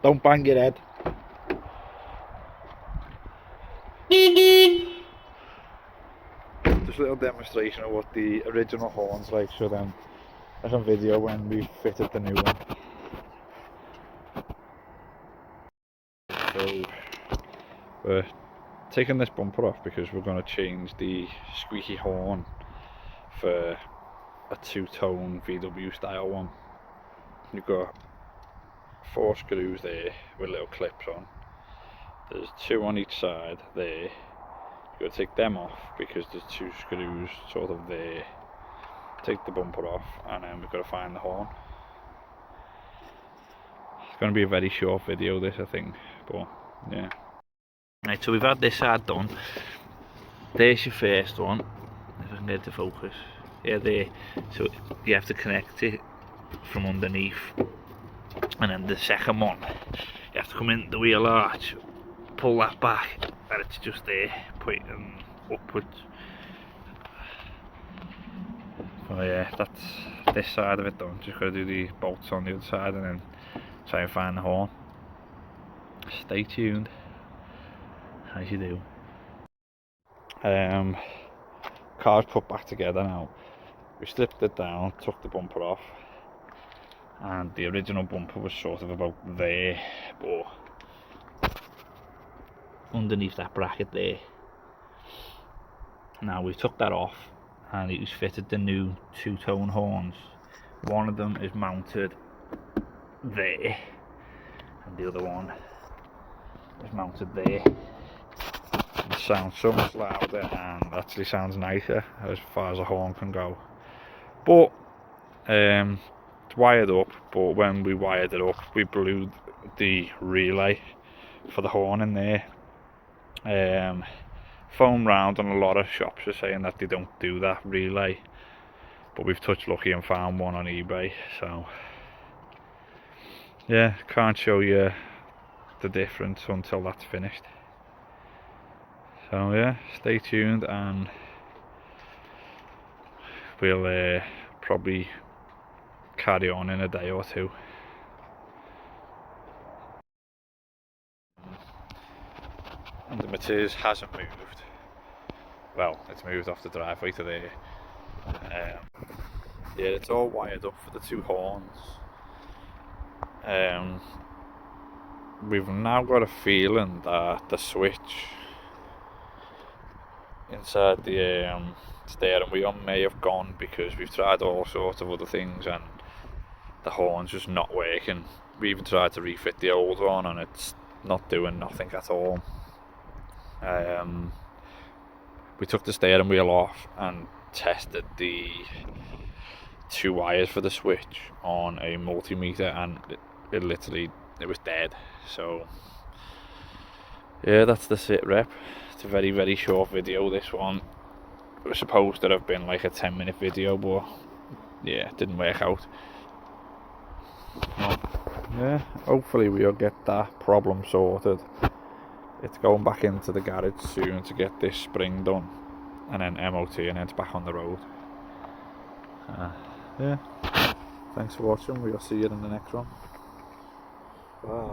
Don't bang your head. Just a little demonstration of what the original horn's like, so then there's a video when we fitted the new one. So we're taking this bumper off because we're going to change the squeaky horn for a two-tone VW style one. You've got 4 screws there with little clips on. There's 2 on each side there. You've got to take them off because there's 2 screws sort of there. Take the bumper off and then we've got to find the horn. It's going to be a very short video this, I think, but yeah. Right, so we've had this side done. There's your first one, if I can get it to focus. Yeah, there. So you have to connect it from underneath. And then the second one, you have to come in the wheel arch, pull that back, and it's just there, pointing upwards. So yeah, that's this side of it done. Just got to do the bolts on the other side and then try and find the horn. Stay tuned, as you do. Car's put back together now. We stripped it down, took the bumper off, and the original bumper was sort of about there, but underneath that bracket there. Now we took that off and it was fitted the new two-tone horns. One of them is mounted there and the other one is mounted there. It sounds so much louder and actually sounds nicer as far as a horn can go. But it's wired up, but when we wired it up we blew the relay for the horn in there. Phoned round and a lot of shops are saying that they don't do that relay, but we've touched lucky and found one on eBay, so yeah, can't show you the difference until that's finished. So yeah, stay tuned and we'll probably carry on in a day or two. And the Matiz hasn't moved. Well, it's moved off the driveway to there. Yeah, it's all wired up for the 2 horns. We've now got a feeling that the switch inside the steering wheel may have gone, because we've tried all sorts of other things and the horn's just not working. We even tried to refit the old one and it's not doing nothing at all. We took the steering wheel off and tested the 2 wires for the switch on a multimeter and it was dead. So yeah, that's the sit rep. It's a very, very short video, this one. It was supposed to have been like a 10-minute video, but yeah, it didn't work out. Yeah, hopefully we'll get that problem sorted. It's going back into the garage soon to get this spring done and then MOT, and then it's back on the road. Yeah, thanks for watching. We'll see you in the next one. Bye.